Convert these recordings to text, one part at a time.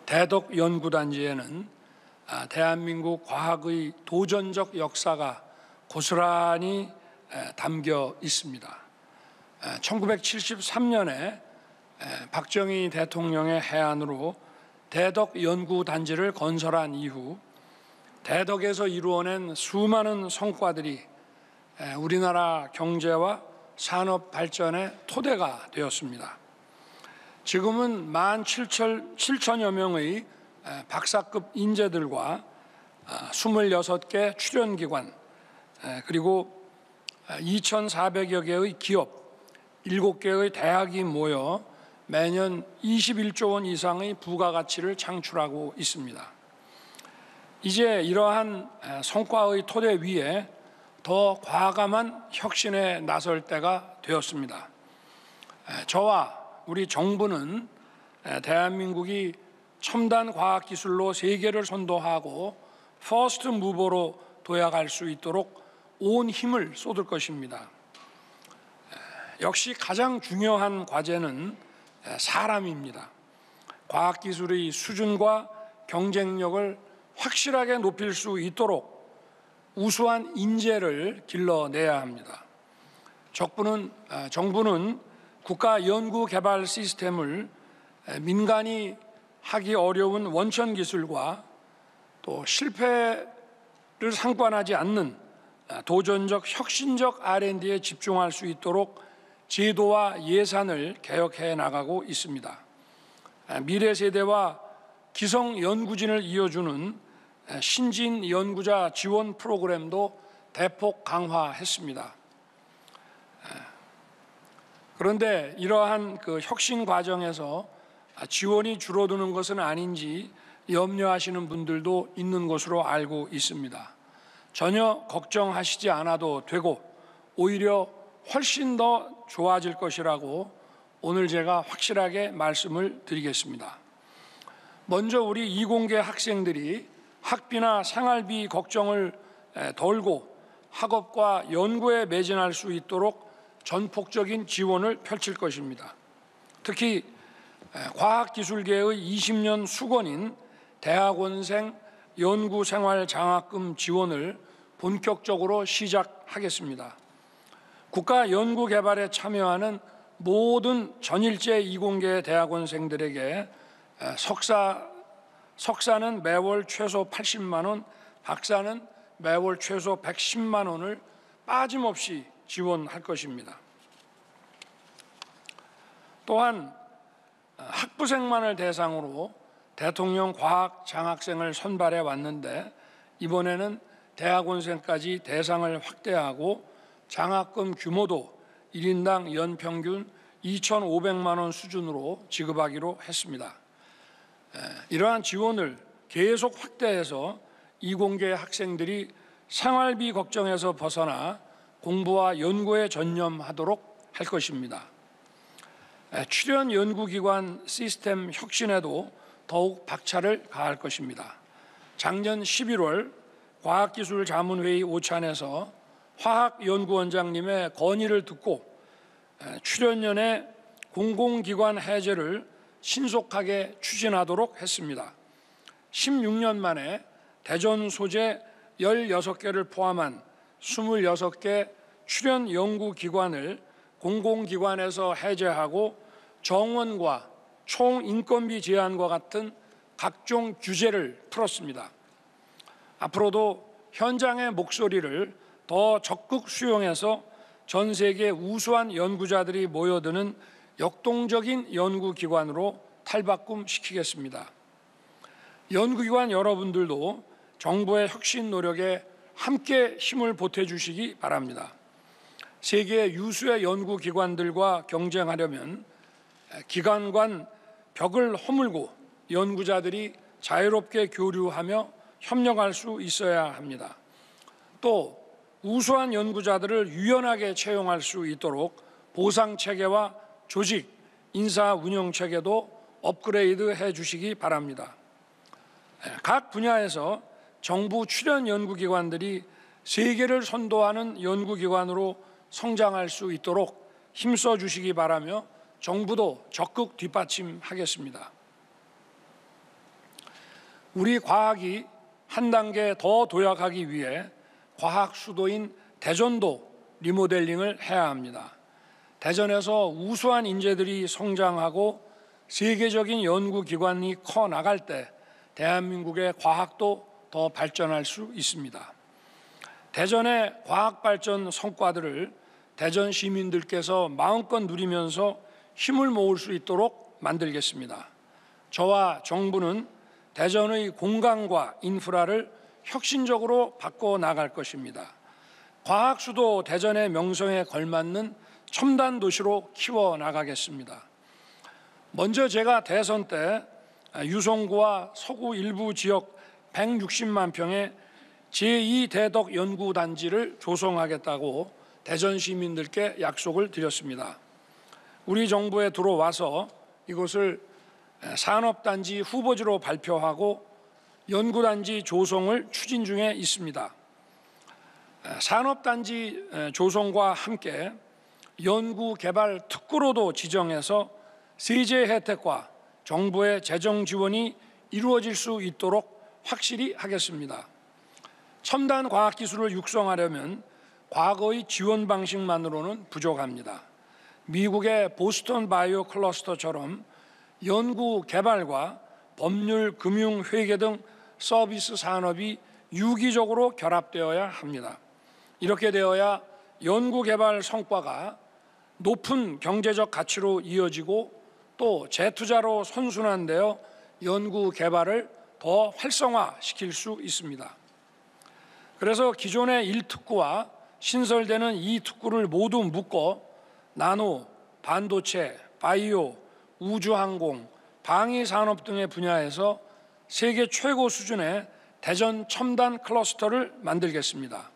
대덕 연구단지에는 대한민국 과학의 도전적 역사가 고스란히 담겨 있습니다. 1973년에 박정희 대통령의 해안으로 대덕 연구단지를 건설한 이후 대덕에서 이루어낸 수많은 성과들이 우리나라 경제와 산업 발전의 토대가 되었습니다. 지금은 17,000여 명의 박사급 인재들과 26개 출연기관 그리고 2,400여 개의 기업, 7개의 대학이 모여 매년 21조 원 이상의 부가가치를 창출하고 있습니다. 이제 이러한 성과의 토대 위에 더 과감한 혁신에 나설 때가 되었습니다. 저와 우리 정부는 대한민국이 첨단 과학기술로 세계를 선도하고 퍼스트 무버로 도약할 수 있도록 온 힘을 쏟을 것입니다. 역시 가장 중요한 과제는 사람입니다. 과학기술의 수준과 경쟁력을 확실하게 높일 수 있도록 우수한 인재를 길러내야 합니다. 정부는 국가 연구개발 시스템을 민간이 하기 어려운 원천기술과 또 실패를 상관하지 않는 도전적 혁신적 R&D에 집중할 수 있도록 제도와 예산을 개혁해 나가고 있습니다. 미래 세대와 기성 연구진을 이어주는 신진 연구자 지원 프로그램도 대폭 강화했습니다. 그런데 이러한 혁신 과정에서 지원이 줄어드는 것은 아닌지 염려하시는 분들도 있는 것으로 알고 있습니다. 전혀 걱정하시지 않아도 되고 오히려 훨씬 더 좋아질 것이라고 오늘 제가 확실하게 말씀을 드리겠습니다. 먼저 우리 이공계 학생들이 학비나 생활비 걱정을 덜고 학업과 연구에 매진할 수 있도록 전폭적인 지원을 펼칠 것입니다. 특히 과학기술계의 20년 수건인 대학원생 연구생활장학금 지원을 본격적으로 시작하겠습니다. 국가 연구개발에 참여하는 모든 전일제 이공계 대학원생들에게 석사는 매월 최소 80만 원, 박사는 매월 최소 110만 원을 빠짐없이 지원할 것입니다. 또한 학부생만을 대상으로 대통령 과학 장학생을 선발해 왔는데 이번에는 대학원생까지 대상을 확대하고 장학금 규모도 1인당 연평균 2,500만 원 수준으로 지급하기로 했습니다. 이러한 지원을 계속 확대해서 이공계 학생들이 생활비 걱정에서 벗어나 공부와 연구에 전념하도록 할 것입니다. 출연 연구기관 시스템 혁신에도 더욱 박차를 가할 것입니다. 작년 11월 과학기술자문회의 오찬에서 화학연구원장님의 건의를 듣고 출연연의 공공기관 해제를 신속하게 추진하도록 했습니다. 16년 만에 대전 소재 16개를 포함한 26개 출연 연구기관을 공공기관에서 해제하고 정원과 총인건비 제한과 같은 각종 규제를 풀었습니다. 앞으로도 현장의 목소리를 더 적극 수용해서 전 세계 우수한 연구자들이 모여드는 역동적인 연구기관으로 탈바꿈시키겠습니다. 연구기관 여러분들도 정부의 혁신 노력에 함께 힘을 보태주시기 바랍니다. 세계 유수의 연구기관들과 경쟁하려면 기관 간 벽을 허물고 연구자들이 자유롭게 교류하며 협력할 수 있어야 합니다. 또 우수한 연구자들을 유연하게 채용할 수 있도록 보상체계와 조직, 인사 운영체계도 업그레이드해 주시기 바랍니다. 각 분야에서 정부 출연 연구기관들이 세계를 선도하는 연구기관으로 성장할 수 있도록 힘써 주시기 바라며 정부도 적극 뒷받침하겠습니다. 우리 과학이 한 단계 더 도약하기 위해 과학 수도인 대전도 리모델링을 해야 합니다. 대전에서 우수한 인재들이 성장하고 세계적인 연구기관이 커 나갈 때 대한민국의 과학도 더 발전할 수 있습니다. 대전의 과학발전 성과들을 대전 시민들께서 마음껏 누리면서 힘을 모을 수 있도록 만들겠습니다. 저와 정부는 대전의 공간과 인프라를 혁신적으로 바꿔 나갈 것입니다. 과학 수도 대전의 명성에 걸맞는 첨단 도시로 키워 나가겠습니다. 먼저 제가 대선 때 유성구와 서구 일부 지역 160만 평의 제2대덕 연구단지를 조성하겠다고 대전 시민들께 약속을 드렸습니다. 우리 정부에 들어와서 이것을 산업단지 후보지로 발표하고 연구단지 조성을 추진 중에 있습니다. 산업단지 조성과 함께 연구개발 특구로도 지정해서 세제 혜택과 정부의 재정 지원이 이루어질 수 있도록 확실히 하겠습니다. 첨단 과학기술을 육성하려면 과거의 지원 방식만으로는 부족합니다. 미국의 보스턴 바이오 클러스터처럼 연구 개발과 법률, 금융, 회계 등 서비스 산업이 유기적으로 결합되어야 합니다. 이렇게 되어야 연구 개발 성과가 높은 경제적 가치로 이어지고 또 재투자로 선순환되어 연구 개발을 더 활성화시킬 수 있습니다. 그래서 기존의 1특구와 신설되는 2특구를 모두 묶어 나노, 반도체, 바이오, 우주항공, 방위산업 등의 분야에서 세계 최고 수준의 대전 첨단 클러스터를 만들겠습니다.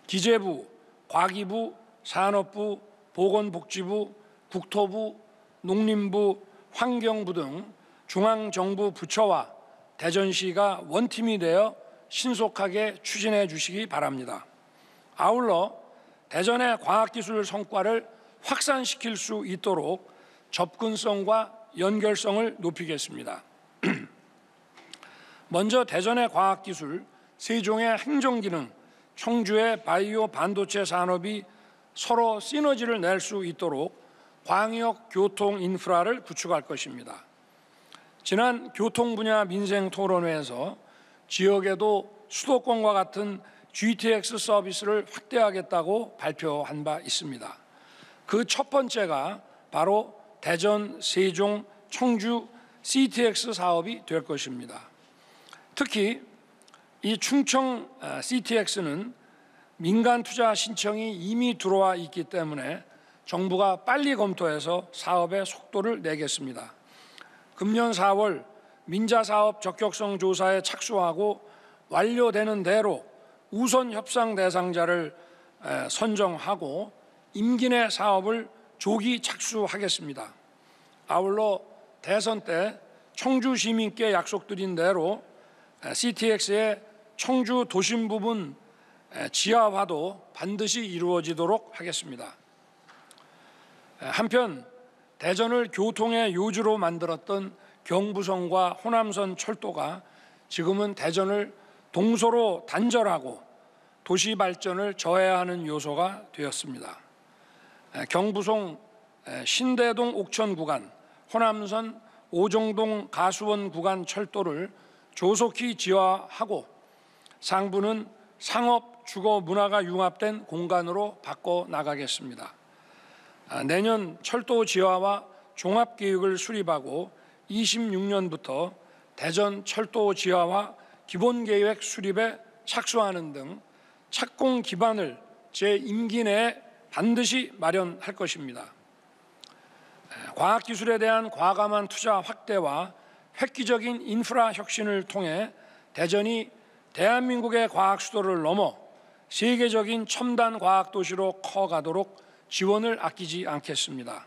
기재부, 과기부, 산업부, 보건복지부, 국토부, 농림부, 환경부 등 중앙정부 부처와 대전시가 원팀이 되어 신속하게 추진해 주시기 바랍니다. 아울러 대전의 과학기술 성과를 확산시킬 수 있도록 접근성과 연결성을 높이겠습니다. 먼저 대전의 과학기술, 세종의 행정기능, 청주의 바이오 반도체 산업이 서로 시너지를 낼 수 있도록 광역 교통 인프라를 구축할 것입니다. 지난 교통 분야 민생 토론회에서 지역에도 수도권과 같은 GTX 서비스를 확대하겠다고 발표한 바 있습니다. 그 첫 번째가 바로 대전, 세종, 청주 CTX 사업이 될 것입니다. 특히 이 충청 CTX는 민간 투자 신청이 이미 들어와 있기 때문에 정부가 빨리 검토해서 사업의 속도를 내겠습니다. 금년 4월 민자사업 적격성 조사에 착수하고 완료되는 대로 우선 협상 대상자를 선정하고 임기 내 사업을 조기 착수하겠습니다. 아울러 대선 때 청주 시민께 약속드린 대로 CTX의 청주 도심 부분 지하화도 반드시 이루어지도록 하겠습니다. 한편 대전을 교통의 요주로 만들었던 경부선과 호남선 철도가 지금은 대전을 동서로 단절하고 도시 발전을 저해야 하는 요소가 되었습니다. 경부선 신대동 옥천 구간, 호남선 오정동 가수원 구간 철도를 조속히 지하하고 상부는 상업, 주거, 문화가 융합된 공간으로 바꿔 나가겠습니다. 내년 철도 지하와 종합계획을 수립하고 26년부터 대전 철도 지하와 기본계획 수립에 착수하는 등 착공 기반을 제 임기 내에 반드시 마련할 것입니다. 과학기술에 대한 과감한 투자 확대와 획기적인 인프라 혁신을 통해 대전이 대한민국의 과학 수도를 넘어 세계적인 첨단 과학 도시로 커가도록 지원을 아끼지 않겠습니다.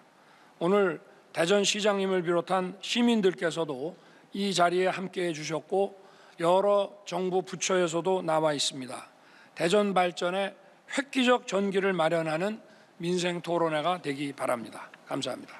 오늘 대전시장님을 비롯한 시민들께서도 이 자리에 함께해 주셨고 여러 정부 부처에서도 나와 있습니다. 대전 발전에 획기적 전기를 마련하는 민생 토론회가 되기 바랍니다. 감사합니다.